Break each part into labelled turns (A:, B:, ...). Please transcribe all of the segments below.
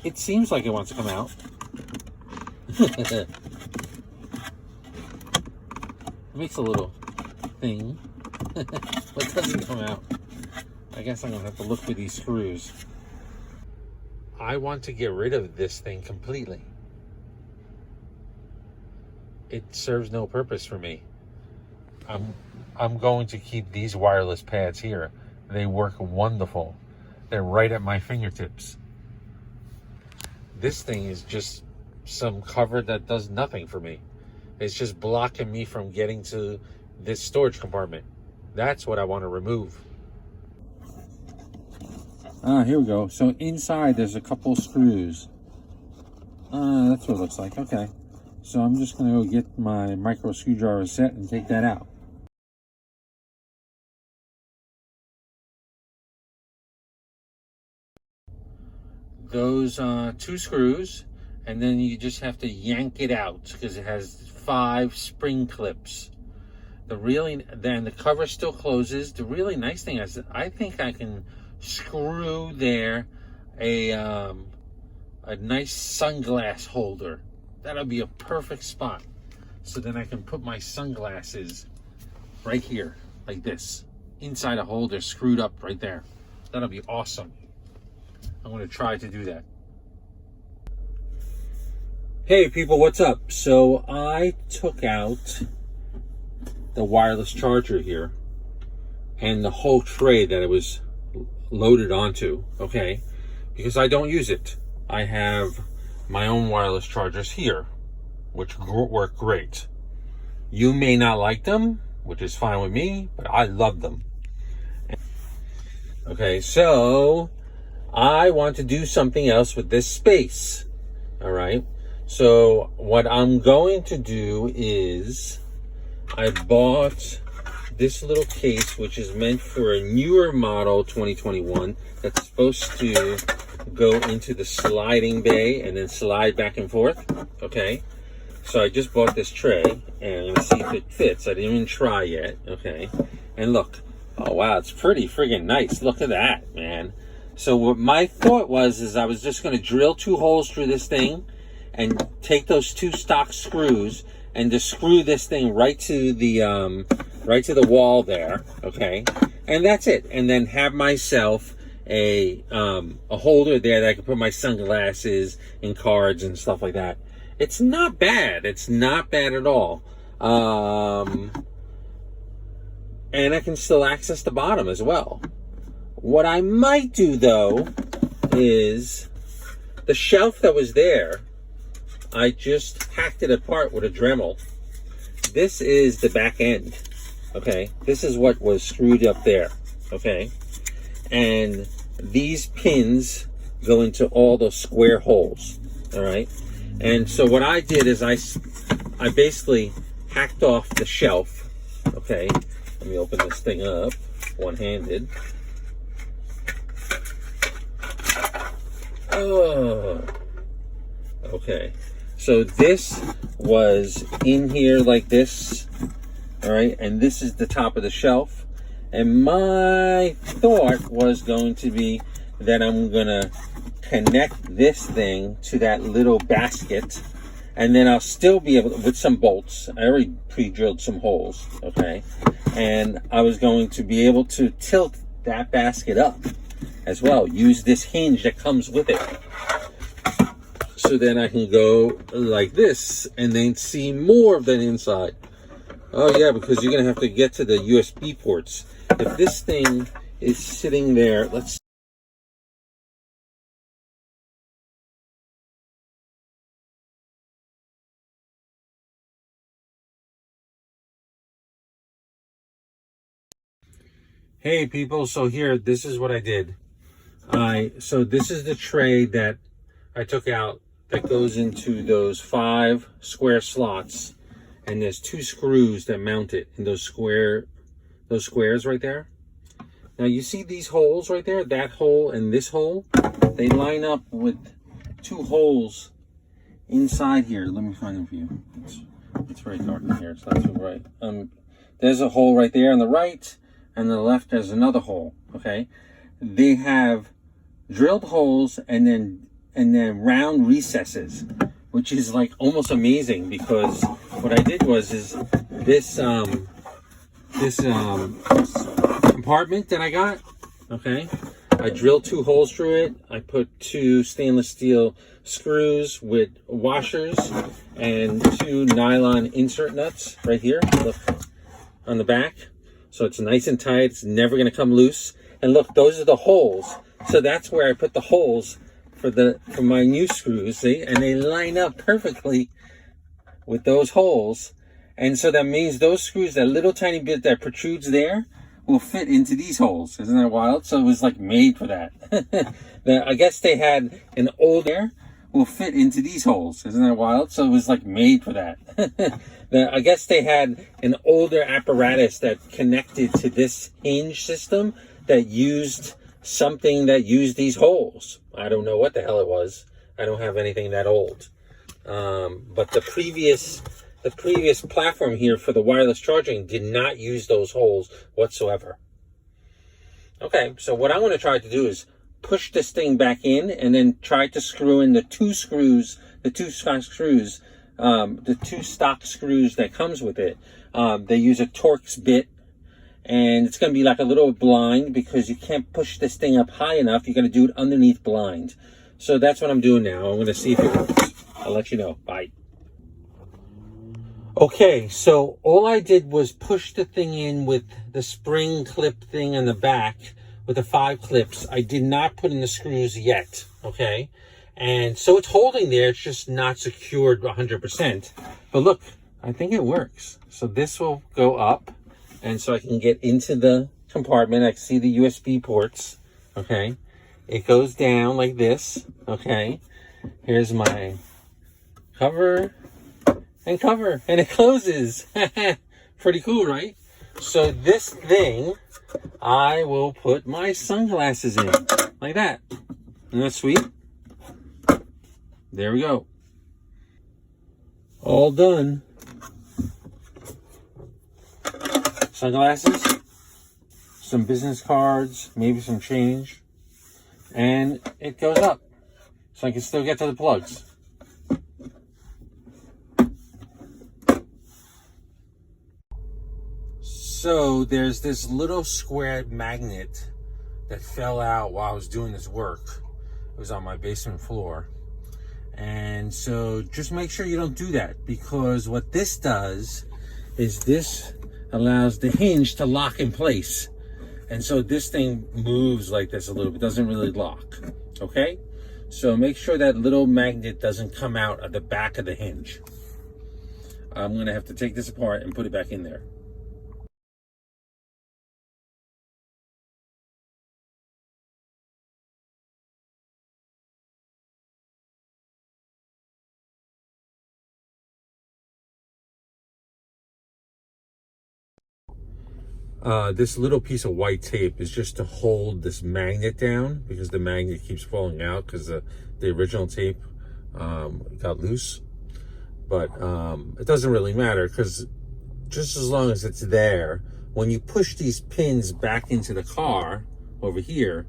A: It seems like it wants to come out. It makes a little thing, but it doesn't come out. I guess I'm gonna have to look for these screws. I want to get rid of this thing completely. It serves no purpose for me. I'm going to keep these wireless pads here. They work wonderful. They're right at my fingertips. This thing is just some cover that does nothing for me. It's just blocking me from getting to this storage compartment. That's what I want to remove. Here we go. So inside there's a couple screws. That's what it looks like. Okay. So I'm just going to go get my micro screwdriver set and take that out. Those 2 screws, and then you just have to yank it out because it has 5 spring clips. Then the cover still closes. The really nice thing is I think I can screw there a nice sunglass holder. That'll be a perfect spot. So then I can put my sunglasses right here, like this, inside a holder screwed up right there. That'll be awesome. I'm going to try to do that. Hey people, what's up? So I took out the wireless charger here and the whole tray that it was loaded onto, okay? Because I don't use it. I have my own wireless chargers here, which work great. You may not like them, which is fine with me, but I love them. Okay, so I want to do something else with this space. All right. So what I'm going to do is I bought this little case, which is meant for a newer model 2021 that's supposed to go into the sliding bay and then slide back and forth. Okay. So I just bought this tray and I'm gonna see if it fits. I didn't even try yet. Okay. And look. Oh wow, it's pretty friggin' nice. Look at that, man. So what my thought was is I was just going to drill 2 holes through this thing and take those 2 stock screws and just screw this thing right to the wall there, okay? And that's it. And then have myself a holder there that I can put my sunglasses and cards and stuff like that. It's not bad. It's not bad at all. And I can still access the bottom as well. What I might do, though, is the shelf that was there, I just hacked it apart with a Dremel. This is the back end, okay? This is what was screwed up there, okay? And these pins go into all those square holes, all right? And so what I did is I basically hacked off the shelf, okay? Let me open this thing up, one-handed. Oh, okay. So this was in here like this, all right? And this is the top of the shelf. And my thought was going to be that I'm gonna connect this thing to that little basket, and then I'll still be able to, with some bolts. I already pre-drilled some holes, okay? And I was going to be able to tilt that basket up as well. Use this hinge that comes with it. So then I can go like this and then see more of that inside. Oh yeah, because you're gonna have to get to the USB ports. If this thing is sitting there, let's Hey people, so here, this is what I did. So this is the tray that I took out that goes into those 5 square slots, and there's 2 screws that mount it in those squares right there. Now you see these holes right there, that hole and this hole, they line up with 2 holes inside here. Let me find them for you. It's very dark in here, it's not too bright. There's a hole right there on the right, and on the left there's another hole, okay? They have drilled holes and then and then round recesses, which is like almost amazing, because what I did was this compartment that I got, okay, I drilled 2 holes through it. I put 2 stainless steel screws with washers and 2 nylon insert nuts right here, look, on the back. So it's nice and tight. It's never going to come loose. And look, those are the holes. So that's where I put the holes for my new screws, see? And they line up perfectly with those holes. And so that means those screws, that little tiny bit that protrudes there, will fit into these holes. Isn't that wild? So it was like made for that. I guess they had an older will fit into these holes. Isn't that wild? So it was like made for that. I guess they had an older apparatus that connected to this hinge system that used something that used these holes. I don't know what the hell it was. I don't have anything that old. But the previous platform here for the wireless charging did not use those holes whatsoever. Okay, so what I'm going to try to do is push this thing back in and then try to screw in the 2 screws, the 2 stock screws that comes with it. They use a Torx bit, and it's going to be like a little blind because you can't push this thing up high enough. You're going to do it underneath blind. So that's what I'm doing now. I'm going to see if it works. I'll let you know. Bye. Okay, so all I did was push the thing in with the spring clip thing on the back with the 5 clips. I did not put in the screws yet, okay? And so it's holding there. It's just not secured 100%. But look, I think it works. So this will go up, and so I can get into the compartment. I can see the USB ports, okay? It goes down like this, okay? Here's my cover and cover, and it closes. Pretty cool, right? So this thing, I will put my sunglasses in like that. Isn't that sweet? There we go. All done. Sunglasses, some business cards, maybe some change, and it goes up. So I can still get to the plugs. So there's this little square magnet that fell out while I was doing this work. It was on my basement floor. And so just make sure you don't do that, because what this does is this allows the hinge to lock in place. And so this thing moves like this a little bit, doesn't really lock, okay? So make sure that little magnet doesn't come out of the back of the hinge. I'm gonna have to take this apart and put it back in there. This little piece of white tape is just to hold this magnet down, because the magnet keeps falling out because the original tape got loose. But it doesn't really matter, because just as long as it's there, when you push these pins back into the car over here,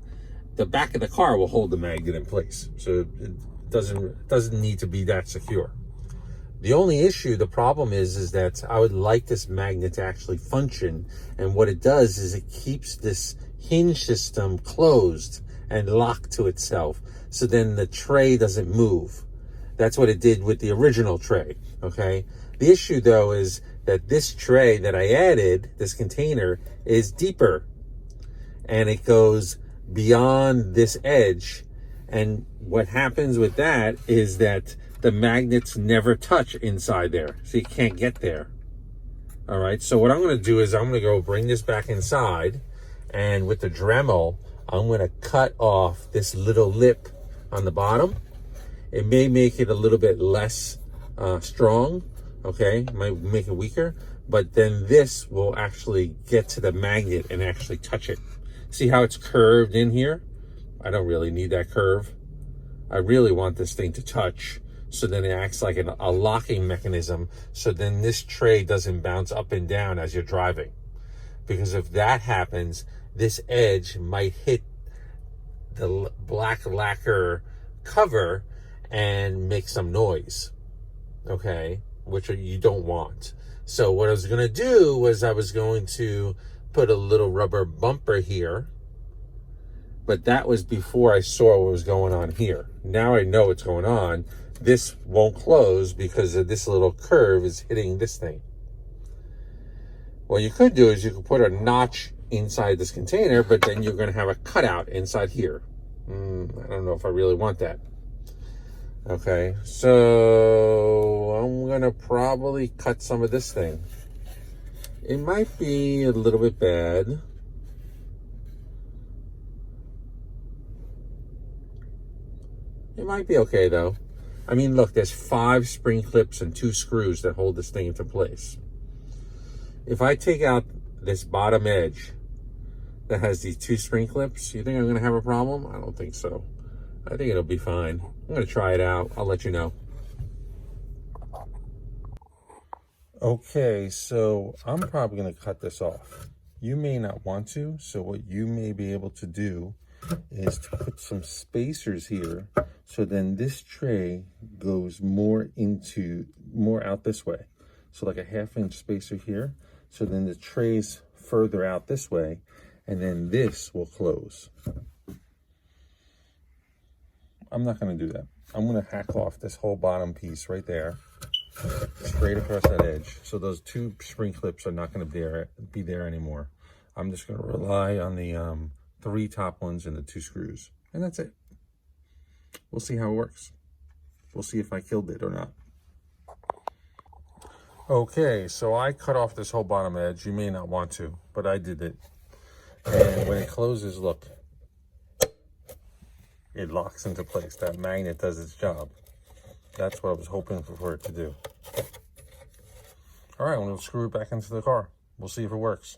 A: the back of the car will hold the magnet in place. So it doesn't need to be that secure. The only issue, the problem is that I would like this magnet to actually function. And what it does is it keeps this hinge system closed and locked to itself. So then the tray doesn't move. That's what it did with the original tray, okay? The issue though is that this tray that I added, this container, is deeper. And it goes beyond this edge. And what happens with that is that the magnets never touch inside there, so you can't get there. All right, so what I'm going to do is I'm going to go bring this back inside, and with the Dremel, I'm going to cut off this little lip on the bottom. It may make it a little bit less strong, okay? It might make it weaker, but then this will actually get to the magnet and actually touch it. See how it's curved in here? I don't really need that curve. I really want this thing to touch. So then it acts like a locking mechanism. So then this tray doesn't bounce up and down as you're driving. Because if that happens, this edge might hit the black lacquer cover and make some noise, okay, which you don't want. So what I was going to do was I was going to put a little rubber bumper here, but that was before I saw what was going on here. Now I know what's going on. This won't close because of this little curve is hitting this thing. What you could do is you could put a notch inside this container, but then you're going to have a cutout inside here. I don't know if I really want that. Okay, so I'm going to probably cut some of this thing. It might be a little bit bad. It might be okay though. I mean, look, there's 5 spring clips and 2 screws that hold this thing into place. If I take out this bottom edge that has these 2 spring clips, you think I'm going to have a problem? I don't think so. I think it'll be fine. I'm going to try it out. I'll let you know. Okay, so I'm probably going to cut this off. You may not want to, so what you may be able to do is to put some spacers here, so then this tray goes more out this way. So like a 1/2 inch spacer here, so then the tray's further out this way, and then this will close. I'm not going to do that. I'm going to hack off this whole bottom piece right there, straight across that edge. So those 2 spring clips are not going to be there anymore. I'm just going to rely on the 3 top ones and the 2 screws. And that's it. We'll see how it works. We'll see if I killed it or not. Okay, so I cut off this whole bottom edge. You may not want to, but I did it. And when it closes, look. It locks into place. That magnet does its job. That's what I was hoping for it to do. All right, I'm going to screw it back into the car. We'll see if it works.